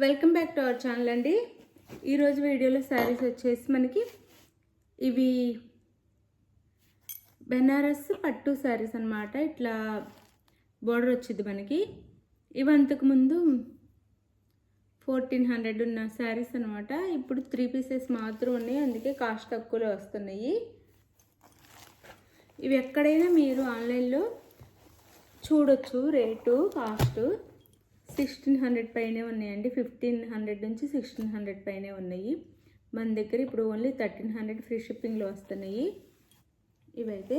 Welcome back to our channel అండి. ఈరోజు వీడియోలో శారీస్ వచ్చేసి మనకి ఇవి బెనారస్ పట్టు శారీస్ అన్నమాట. ఇట్లా బోర్డర్ వచ్చింది మనకి. ఇవి అంతకుముందు 1400 ఉన్న శారీస్ అన్నమాట. ఇప్పుడు 3 పీసెస్ మాత్రం ఉన్నాయి, అందుకే కాస్ట్ తక్కువలో వస్తున్నాయి. ఇవి ఎక్కడైనా మీరు ఆన్లైన్లో చూడొచ్చు. రేటు కాస్ట్ 1600 పైనే ఉన్నాయండి. 1500 నుంచి 1600 పైనే ఉన్నాయి. మన దగ్గర ఇప్పుడు ఓన్లీ 1300 ఫ్రీ షిప్పింగ్లో వస్తున్నాయి. ఇవైతే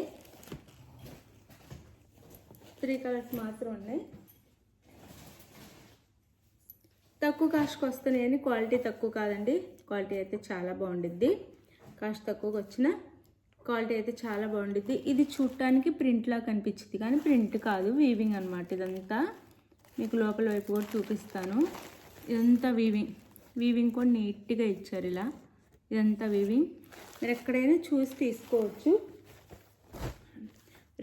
3 కలర్స్ మాత్రం ఉన్నాయి. తక్కువ కాస్ట్కి వస్తున్నాయని క్వాలిటీ తక్కువ కాదండి. క్వాలిటీ అయితే చాలా బాగుండిద్ది. కాస్ట్ తక్కువకి వచ్చిన క్వాలిటీ అయితే చాలా బాగుండిద్ది. ఇది చూడటానికి ప్రింట్లా కనిపించింది కానీ ప్రింట్ కాదు, వీవింగ్ అనమాట. ఇదంతా మీకు లోపల వైపు కూడా చూపిస్తాను. ఇదంతా వీవింగ్ కూడా నీట్గా ఇచ్చారు. ఇలా ఇదంతా వీవింగ్. మీరు ఎక్కడైనా చూసి తీసుకోవచ్చు,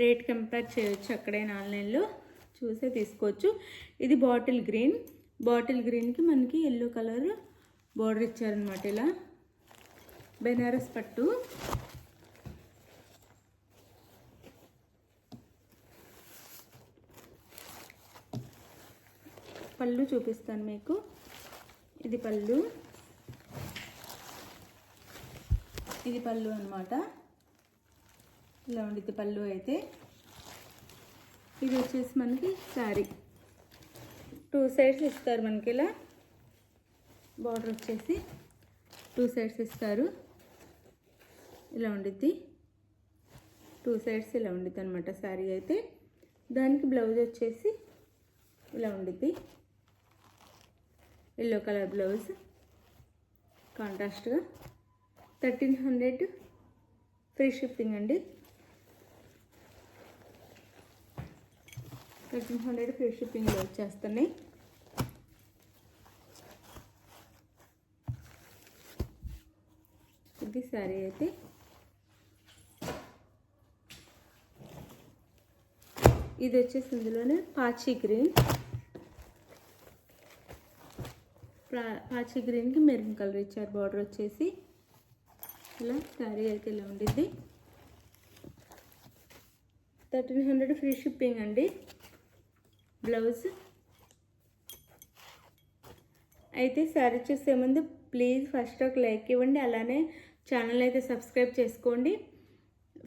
రేట్ కంపేర్ చేయొచ్చు. ఎక్కడైనా ఆన్లైన్లో చూసే తీసుకోవచ్చు. ఇది బాటిల్ గ్రీన్కి మనకి ఎల్లో కలర్ బార్డర్ ఇచ్చారనమాట. ఇలా బెనారస్ పట్టు. పళ్ళు చూపిస్తాను మీకు. ఇది పళ్ళు అన్నమాట. ఇలా ఉండిద్ది పళ్ళు అయితే. ఇది వచ్చేసి మనకి శారీ 2 సైడ్స్ ఇస్తారు మనకి. ఇలా బార్డర్ వచ్చేసి 2 సైడ్స్ ఇస్తారు. ఇలా ఉండిద్ది 2 సైడ్స్ ఇలా ఉండిద్ది అనమాట శారీ అయితే. దానికి బ్లౌజ్ వచ్చేసి ఇలా ఉండిద్ది, ఎల్లో కలర్ బ్లౌజ్ కాంట్రాస్ట్గా. 1300 ఫ్రీ షిప్పింగ్ అండి. 1300 ఫ్రీ షిప్పింగ్లో వచ్చేస్తున్నాయి. ఇది శారీ అయితే. ఇది వచ్చేసి ఇందులోనే పాచి గ్రీన్కి మెరూన్ కలర్ ఇచ్చారు. బార్డర్ వచ్చేసి ఇలా శారీ అయితే ఇలా ఉండిద్ది. 1300 ఫ్రీ షిప్పింగ్ అండి. బ్లౌజ్ అయితే శారీ చూసే ముందు ప్లీజ్ ఫస్ట్ ఒక లైక్ ఇవ్వండి. అలానే ఛానల్ అయితే సబ్స్క్రైబ్ చేసుకోండి.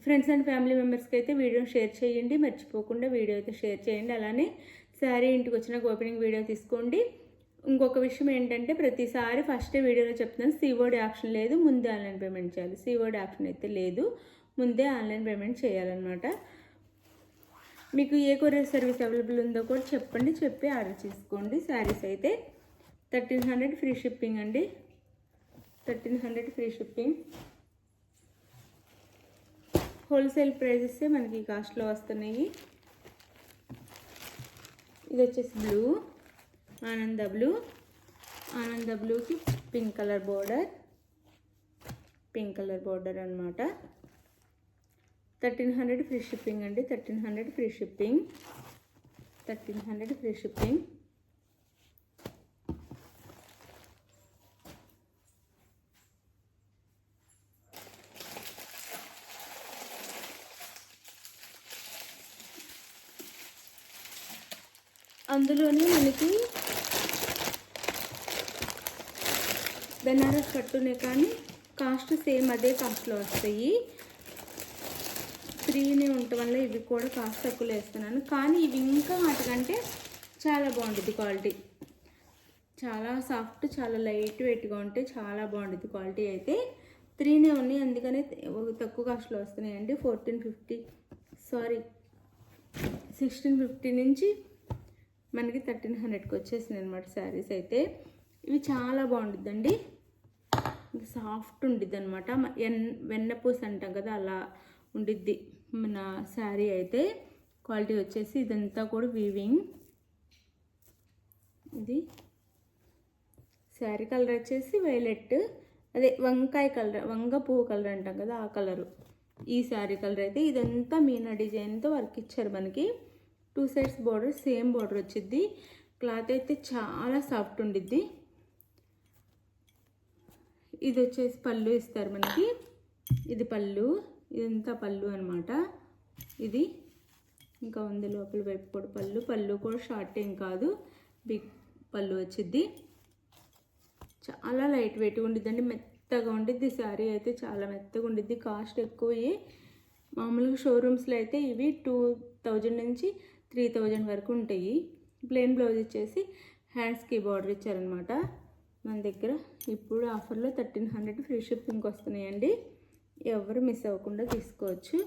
ఫ్రెండ్స్ అండ్ ఫ్యామిలీ మెంబర్స్కి అయితే వీడియోని షేర్ చేయండి. మర్చిపోకుండా వీడియో అయితే షేర్ చేయండి. అలానే శారీ ఇంటికి వచ్చినాక ఓపెనింగ్ వీడియో తీసుకోండి. ఇంకొక విషయం ఏంటంటే, ప్రతిసారి ఫస్ట్ వీడియోలో చెప్తున్నాను, సిఓడి ఆప్షన్ లేదు, ముందే ఆన్లైన్ పేమెంట్ చేయాలి. సిఓడి ఆప్షన్ అయితే లేదు, ముందే ఆన్లైన్ పేమెంట్ చేయాలన్నమాట. మీకు ఏ కొరియర్ సర్వీస్ అవైలబుల్ ఉందో కూడా చెప్పండి, చెప్పి ఆర్డర్ చేసుకోండి. శారీస్ అయితే 1300 ఫ్రీ షిప్పింగ్ అండి. 1300 ఫ్రీ షిప్పింగ్. హోల్సేల్ ప్రైజెస్ మనకి కాస్ట్లో వస్తున్నాయి. ఇది వచ్చేసి ఆనంద బ్లూకి పింక్ కలర్ బోర్డర్ అనమాట. 1300 ఫ్రీ షిప్పింగ్ అండి. 1300 ఫ్రీ షిప్పింగ్. అందులోనే మనకి బెనారస్ పట్టునే కానీ కాస్ట్ సేమ్ అదే కాస్ట్లో వస్తాయి. 3నే ఉండటం వల్ల ఇవి కూడా కాస్ట్ తక్కువలో వేస్తున్నాను. కానీ ఇవి ఇంకా వాటికంటే చాలా బాగుంటుంది క్వాలిటీ. చాలా సాఫ్ట్, చాలా లైట్ వెయిట్గా ఉంటే చాలా బాగుంటుంది క్వాలిటీ అయితే. 3నే ఉన్నాయి, అందుకనే తక్కువ కాస్ట్లో వస్తున్నాయండి. 1650 నుంచి మనకి 1300కి వచ్చేసినాయి అనమాట శారీస్ అయితే. ఇవి చాలా బాగుంటుందండి. సాఫ్ట్ ఉండిద్ది అనమాట. వెన్నపూస అంటాం కదా, అలా ఉండిద్ది మన శారీ అయితే. క్వాలిటీ వచ్చేసి ఇదంతా కూడా వీవింగ్. ఇది శారీ కలర్ వచ్చేసి వైలెట్, అదే వంకాయ కలర్, వంగ పువ్వు కలర్ అంటాం కదా, ఆ కలరు ఈ శారీ కలర్ అయితే. ఇదంతా మీనా డిజైన్తో వర్క్ ఇచ్చారు మనకి. 2 సైడ్స్ బార్డర్, సేమ్ బార్డర్ వచ్చింది. క్లాత్ అయితే చాలా సాఫ్ట్ ఉండిద్ది. ఇది వచ్చేసి పళ్ళు ఇస్తారు మనకి. ఇది పళ్ళు, ఇదంతా పళ్ళు అనమాట. ఇది ఇంకా ఉంది లోపల వైపు కూడా పళ్ళు. పళ్ళు కూడా షార్ట్ ఏం కాదు, బిగ్ పళ్ళు వచ్చింది. చాలా లైట్ వెయిట్గా ఉండిద్దండి, మెత్తగా ఉండిద్ది. శారీ అయితే చాలా మెత్తగా ఉండిద్ది. కాస్ట్ ఎక్కువే. మామూలుగా షోరూమ్స్లో అయితే ఇవి 2000 నుంచి 3000 వరకు ఉంటాయి. ప్లెయిన్ బ్లౌజ్ ఇచ్చేసి హ్యాండ్స్కి బార్డర్ ఇచ్చారనమాట. మన దగ్గర ఇప్పుడు ఆఫర్లో 1300 ఫ్రీ షిప్పింగ్ వస్తున్నాయండి. ఎవరు మిస్ అవ్వకుండా తీసుకోవచ్చు.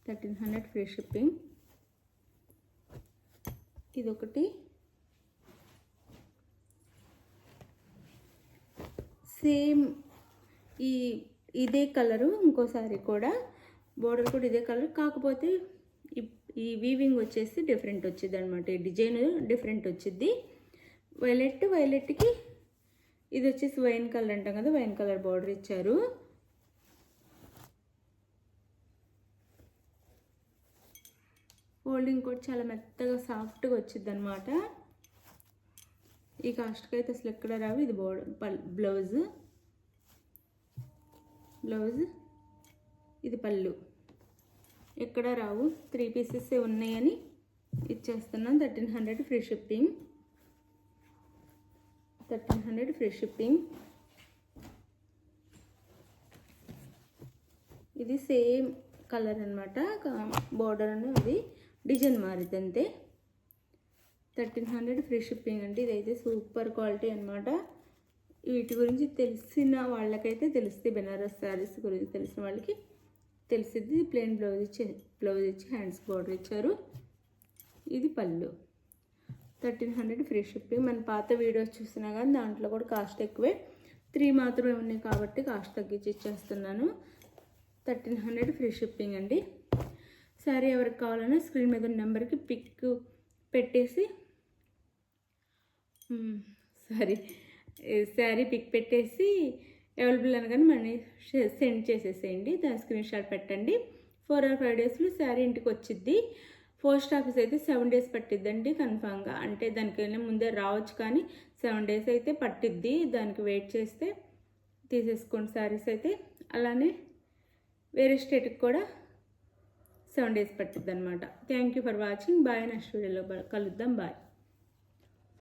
1300 ఫ్రీ షిప్పింగ్. ఇదొకటి సేమ్ ఇదే కలరు. ఇంకోసారి కూడా బోర్డర్ కూడా ఇదే కలర్, కాకపోతే ఈ వీవింగ్ వచ్చేసి డిఫరెంట్ వచ్చింది అనమాట. ఈ డిజైన్ డిఫరెంట్ వచ్చింది. వైలెట్కి ఇది వచ్చేసి వైన్ కలర్ అంటాం కదా, వైన్ కలర్ బార్డర్ ఇచ్చారు. ఫోల్డింగ్ కూడా చాలా మెత్తగా సాఫ్ట్గా వచ్చింది అనమాట. ఈ కాస్ట్కి అయితే అసలు ఎక్కడ రావు. ఇది బ్లౌజ్, ఇది పళ్ళు, ఎక్కడ రావు. 3 పీసెస్ ఉన్నాయని ఇచ్చేస్తున్నాను. 1300 ఫ్రీ షిప్పింగ్. 1300 free shipping. ఇది సేమ్ కలర్ అనమాట. బోర్డర్ అనేది డిజైన్ మారింది అంతే. 1300 ఫ్రీ షిప్పింగ్ అండి. ఇదైతే సూపర్ క్వాలిటీ అనమాట. వీటి గురించి తెలిసిన వాళ్ళకైతే తెలుస్తుంది. బెనారస్ శారీస్ గురించి తెలిసిన వాళ్ళకి తెలిసిద్ది. ప్లెయిన్ బ్లౌజ్ ఇచ్చి హ్యాండ్స్ బార్డర్ ఇచ్చారు. ఇది పళ్ళు. 1300 ఫ్రీ షిప్పింగ్. మన పాత వీడియోస్ చూసినా కానీ దాంట్లో కూడా కాస్ట్ ఎక్కువే. 3 మాత్రమే ఉన్నాయి కాబట్టి కాస్ట్ తగ్గించి ఇచ్చేస్తున్నాను. 1300 ఫ్రీ షిప్పింగ్ అండి. శారీ ఎవరికి కావాలన్నా స్క్రీన్ మీద ఉన్న నెంబర్కి పిక్ పెట్టేసి శారీ పిక్ పెట్టేసి అవైలబుల్ అనగానే మనీ సెండ్ చేసేసేయండి. దాని స్క్రీన్ షాట్ పెట్టండి. 4 or 5 డేస్లో శారీ ఇంటికి వచ్చిద్ది. పోస్ట్ ఆఫీస్ అయితే 7 డేస్ పట్టిద్దండి కన్ఫామ్గా. అంటే దానికైనా ముందే రావచ్చు, కానీ 7 డేస్ అయితే పట్టిద్ది. దానికి వెయిట్ చేస్తే తీసేసుకోండి శారీస్ అయితే. అలానే వేరే స్టేట్కి కూడా 7 డేస్ పట్టిద్ది అనమాట. Thank you for watching. Bye. Next వీడియోలో కలుద్దాం. బాయ్.